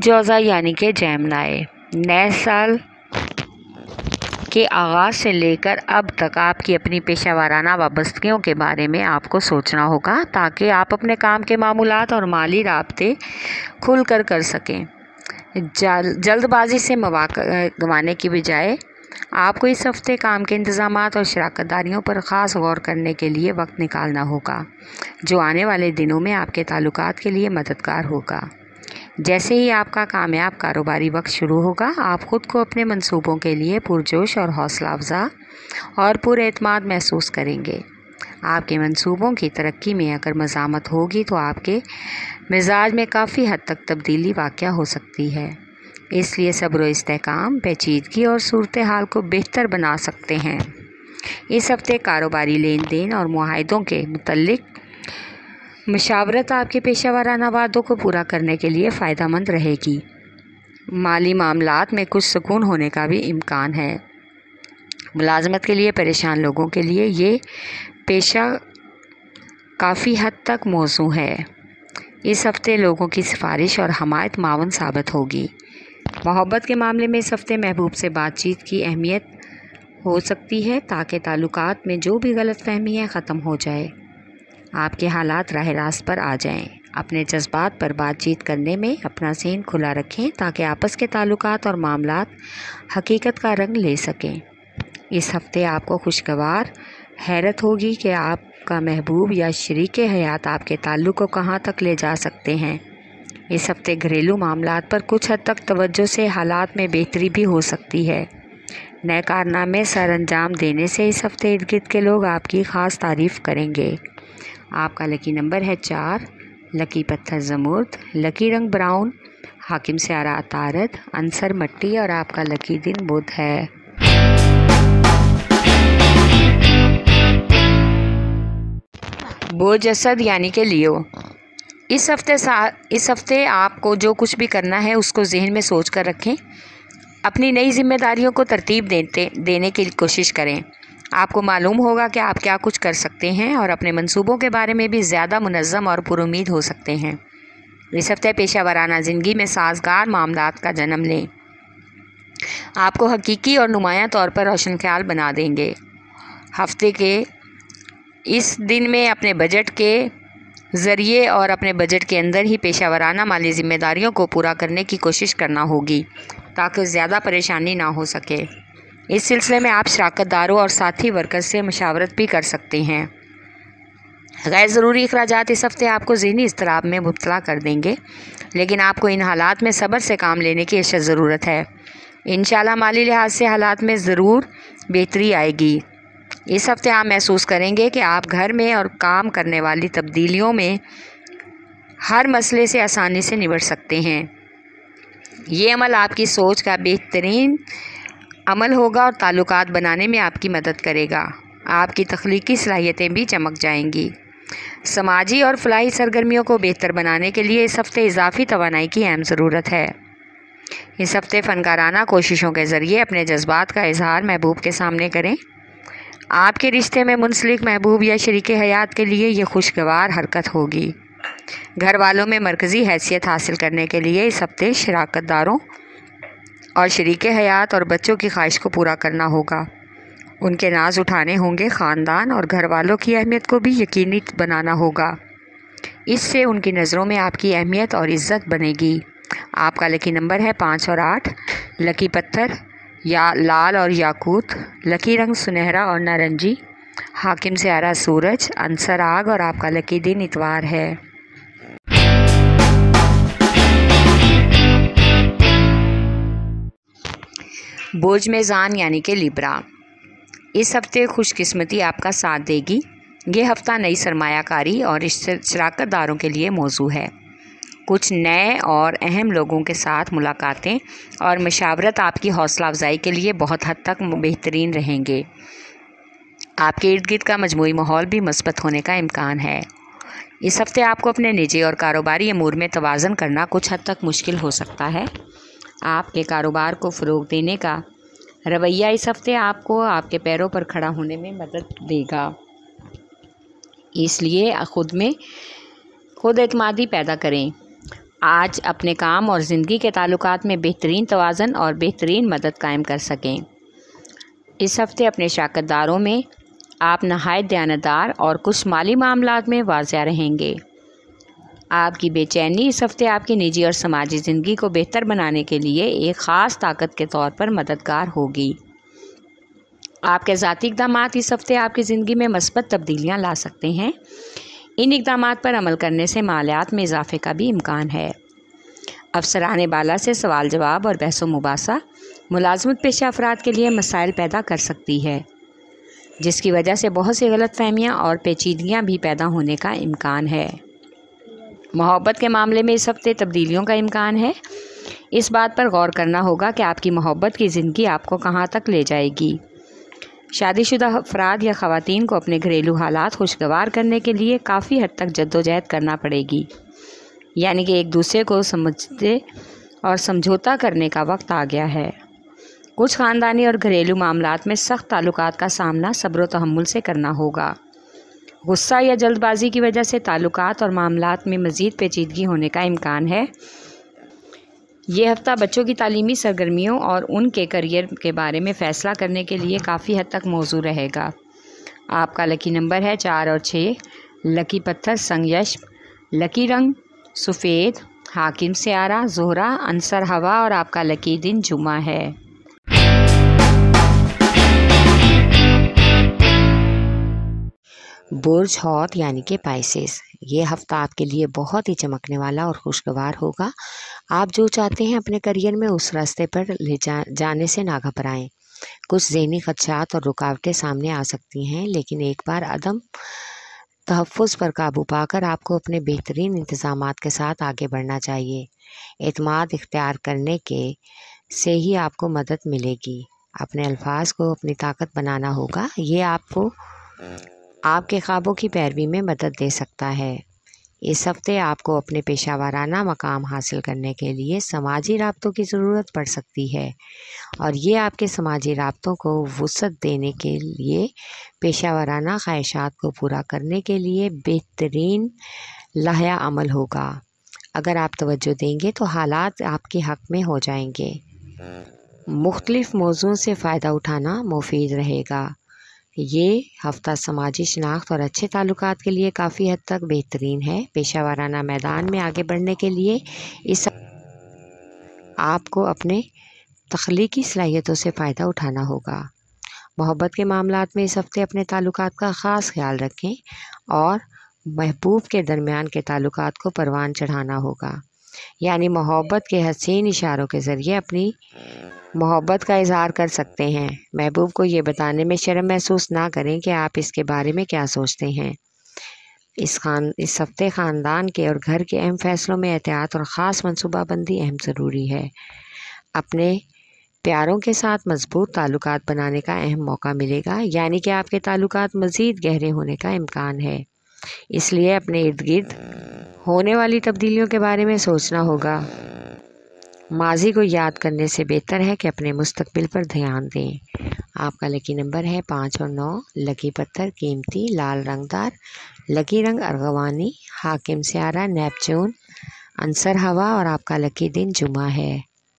जोज़ा यानी कि जेमिनी, नए साल के आगाज़ से लेकर अब तक आपकी अपनी पेशा वाराना वाबस्तगियों के बारे में आपको सोचना होगा ताकि आप अपने काम के मामूलात और माली राब्ते खुल कर सकें। जल्दबाजी से मौक़ा गंवाने की बजाय आपको इस हफ्ते काम के इंतज़ामात और शराकत दारियों पर ख़ास गौर करने के लिए वक्त निकालना होगा, जो आने वाले दिनों में आपके ताल्लुकात के लिए मददगार होगा। जैसे ही आपका कामयाब कारोबारी वक्त शुरू होगा, आप ख़ुद को अपने मंसूबों के लिए पुरजोश और हौसला अफ़ज़ा और पुरएतमाद महसूस करेंगे। आपके मंसूबों की तरक्की में अगर मज़ामत होगी तो आपके मिजाज में काफ़ी हद तक तब्दीली वाक़या हो सकती है, इसलिए सब्र व इस्तेहकाम पेचीदगी और सूरत हाल को बेहतर बना सकते हैं। इस हफ्ते कारोबारी लेन देन और मुआहदों के मुतल्लिक मशावरत आपके पेशा वाराना वादों को पूरा करने के लिए फ़ायदेमंद रहेगी। माली मामलात में कुछ सुकून होने का भी इम्कान है। मुलाजमत के लिए परेशान लोगों के लिए ये पेशा काफ़ी हद तक मौजू है। इस हफ्ते लोगों की सिफारिश और हमायत मावन साबित होगी। मोहब्बत के मामले में इस हफ्ते महबूब से बातचीत की अहमियत हो सकती है ताकि ताल्लुकात में जो भी गलतफहमी है ख़त्म हो जाए, आपके हालात राह रास्त पर आ जाएं। अपने जज्बात पर बातचीत करने में अपना ज़हन खुला रखें ताकि आपस के ताल्लुकात और मामलात हकीकत का रंग ले सकें। इस हफ्ते आपको खुशगवार हैरत होगी कि आपका महबूब या शरीके हयात आपके ताल्लुक़ को कहाँ तक ले जा सकते हैं। इस हफ्ते घरेलू मामलात पर कुछ हद तक तवज्जो से हालात में बेहतरी भी हो सकती है। नए कारनामे सर अंजाम देने से इस हफ्ते इर्द गिर्द के लोग आपकी ख़ास तारीफ़ करेंगे। आपका लकी नंबर है 4, लकी पत्थर ज़मुर्द, लकी रंग ब्राउन, हाकिम स्यारा अतारद, अंसर मट्टी और आपका लकी दिन बुध है। बुर्ज असद यानी कि लियो, इस हफ्ते आपको जो कुछ भी करना है उसको जहन में सोच कर रखें। अपनी नई जिम्मेदारियों को तरतीब देने की कोशिश करें। आपको मालूम होगा कि आप क्या कुछ कर सकते हैं और अपने मंसूबों के बारे में भी ज़्यादा मुनज़्ज़म और पुरुमीद हो सकते हैं। इस हफ्ते पेशा वाराना ज़िंदगी में साजगार मामलात का जन्म लें, आपको हकीकी और नुमायां तौर पर रोशन ख्याल बना देंगे। हफ्ते के इस दिन में अपने बजट के ज़रिए और अपने बजट के अंदर ही पेशा वाराना माली ज़िम्मेदारियों को पूरा करने की कोशिश करना होगी ताकि ज़्यादा परेशानी ना हो सके। इस सिलसिले में आप शराकतदारों और साथी वर्कर्स से मशावरत भी कर सकते हैं। गैर ज़रूरी अखराजात इस हफ्ते आपको ज़हनी इज़्तिराब में मुब्तला कर देंगे, लेकिन आपको इन हालात में सब्र से काम लेने की अशद ज़रूरत है। इंशाअल्लाह माली लिहाज से हालात में ज़रूर बेहतरी आएगी। इस हफ्ते आप महसूस करेंगे कि आप घर में और काम करने वाली तब्दीलियों में हर मसले से आसानी से निपट सकते हैं। ये अमल आपकी सोच का बेहतरीन अमल होगा और ताल्लुकात बनाने में आपकी मदद करेगा। आपकी तख्लीकी सलाहियतें भी चमक जाएंगी। समाजी और फलाही सरगर्मियों को बेहतर बनाने के लिए इस हफ्ते इजाफी तवानाई की अहम ज़रूरत है। इस हफ्ते फ़नकाराना कोशिशों के ज़रिए अपने जज्बात का इजहार महबूब के सामने करें। आपके रिश्ते में मुंसलिक महबूब या शरीके हयात के लिए ये खुशगवार हरकत होगी। घर वालों में मरकज़ी हैसियत हासिल करने के लिए इस हफ्ते शराकतदारों और शरीके हयात और बच्चों की ख्वाहिश को पूरा करना होगा। उनके नाज उठाने होंगे। ख़ानदान और घर वालों की अहमियत को भी यकीनी बनाना होगा। इससे उनकी नज़रों में आपकी अहमियत और इज़्ज़त बनेगी। आपका लकी नंबर है 5 और 8, लकी पत्थर या लाल और याकूत, लकी रंग सुनहरा और नारंगी, हाकिम स्यारा सूरज, अंसर आग और आपका लकी दिन इतवार है। बुर्ज मेज़ान यानी कि लिब्रा, इस हफ्ते खुशकिस्मती आपका साथ देगी। ये हफ़्ता नई सरमायाकारी और शराकतदारों के लिए मौजू है। कुछ नए और अहम लोगों के साथ मुलाकातें और मशावरत आपकी हौसला अफजाई के लिए बहुत हद तक बेहतरीन रहेंगे। आपके इर्द गिर्द का मजमूई माहौल भी मस्बत होने का इम्कान है। इस हफ्ते आपको अपने निजी और कारोबारी अमूर में तवाज़न करना कुछ हद तक मुश्किल हो सकता है। आपके कारोबार को फ़रोग़ देने का रवैया इस हफ्ते आपको आपके पैरों पर खड़ा होने में मदद देगा। इसलिए खुद एतमादी पैदा करें। آج اپنے کام اور زندگی کے تعلقات میں بہترین توازن اور بہترین مدد قائم کر سکیں۔ اس ہفتے اپنے شراکت داروں میں آپ نہایت دیانتدار اور کچھ مالی معاملات میں واضح رہیں گے۔ آپ کی بے چینی اس ہفتے آپ کی نجی اور سماجی زندگی کو بہتر بنانے کے لیے ایک خاص طاقت کے طور پر مددگار ہوگی۔ آپ کے ذاتی اقدامات اس ہفتے آپ کی زندگی میں مثبت تبدیلیاں لا سکتے ہیں۔ ان اقدامات پر عمل کرنے سے مالیات میں اضافے کا بھی امکان ہے۔ افسران بالا سے سوال جواب اور بحث و مباحثہ ملازمت پیشہ افراد کے لیے مسائل پیدا کر سکتی ہے، جس کی وجہ سے بہت سی غلط فہمیاں اور پیچیدگیاں بھی پیدا ہونے کا امکان ہے۔ محبت کے معاملے میں اس ہفتے تبدیلیوں کا امکان ہے۔ اس بات پر غور کرنا ہوگا کہ آپ کی محبت کی زندگی آپ کو کہاں تک لے جائے گی۔ شادی شدہ افراد یا خواتین کو اپنے گھریلو حالات خوشگوار کرنے کے لیے کافی حد تک جدوجہد کرنا پڑے گی، یعنی کہ ایک دوسرے کو سمجھتے اور سمجھوتا کرنے کا وقت آ گیا ہے۔ کچھ خاندانی اور گھریلو معاملات میں سخت تعلقات کا سامنا صبر و تحمل سے کرنا ہوگا۔ غصہ یا جلد بازی کی وجہ سے تعلقات اور معاملات میں مزید پیچیدگی ہونے کا امکان ہے۔ یہ ہفتہ بچوں کی تعلیمی سرگرمیوں اور ان کے کیریئر کے بارے میں فیصلہ کرنے کے لیے کافی حد تک موزوں رہے گا۔ آپ کا لکی نمبر ہے 4 اور 6، لکی پتھر سنگ یشم، لکی رنگ سفید، حاکم سیارہ زہرہ، عنصر ہوا اور آپ کا لکی دن جمعہ ہے۔ برج حوت یعنی کہ پائسس، یہ ہفتہ آپ کے لیے بہت ہی چمکنے والا اور خوشگوار ہوگا۔ آپ جو چاہتے ہیں اپنے کیریئر میں اس راستے پر لے جانے سے نہ گھبرائیں۔ کچھ ذہنی خدشات اور رکاوٹیں سامنے آ سکتی ہیں، لیکن ایک بار عدم تحفظ پر قابو پا کر آپ کو اپنے بہترین انتظامات کے ساتھ آگے بڑھنا چاہیے۔ اعتماد اختیار کرنے سے ہی آپ کو مدد ملے گی۔ اپنے الفاظ کو اپنی طاقت بنانا ہوگا، یہ آپ کو آپ کے خوابوں کی پیروی میں مدد دے سکتا ہے۔ اس ہفتے آپ کو اپنے پیشہ ورانہ مقام حاصل کرنے کے لیے سماجی رابطوں کی ضرورت پڑ سکتی ہے، اور یہ آپ کے سماجی رابطوں کو وسعت دینے کے لیے پیشہ ورانہ خواہشات کو پورا کرنے کے لیے بہترین لائحہ عمل ہوگا۔ اگر آپ توجہ دیں گے تو حالات آپ کے حق میں ہو جائیں گے۔ مختلف موضوعوں سے فائدہ اٹھانا مفید رہے گا۔ یہ ہفتہ سماجی شناخت اور اچھے تعلقات کے لیے کافی حد تک بہترین ہے۔ پیشہ ورانہ میدان میں آگے بڑھنے کے لیے اس آپ کو اپنے تخلیقی صلاحیتوں سے فائدہ اٹھانا ہوگا۔ محبت کے معاملات میں اس ہفتے اپنے تعلقات کا خاص خیال رکھیں اور محبوب کے درمیان کے تعلقات کو پروان چڑھانا ہوگا، یعنی محبت کے حسین اشاروں کے ذریعے اپنی محبت کا اظہار کر سکتے ہیں۔ محبوب کو یہ بتانے میں شرم محسوس نہ کریں کہ آپ اس کے بارے میں کیا سوچتے ہیں۔ اس ہفتے خاندان کے اور گھر کے اہم فیصلوں میں احتیاط اور خاص منصوبہ بندی اہم ضروری ہے۔ اپنے پیاروں کے ساتھ مضبوط تعلقات بنانے کا اہم موقع ملے گا، یعنی کہ آپ کے تعلقات مزید گہرے ہونے کا امکان ہے۔ اس لیے اپنے ارد گرد ہونے والی تبدیلیوں کے بارے میں سوچنا ہوگا۔ ماضی کو یاد کرنے سے بہتر ہے کہ اپنے مستقبل پر دھیان دیں۔ آپ کا لکی نمبر ہے 5 اور 9، لکی پتھر قیمتی لال رنگ دار، لکی رنگ ارغوانی، حاکم سیارہ نیپچون، عنصر ہوا اور آپ کا لکی دن جمعہ ہے۔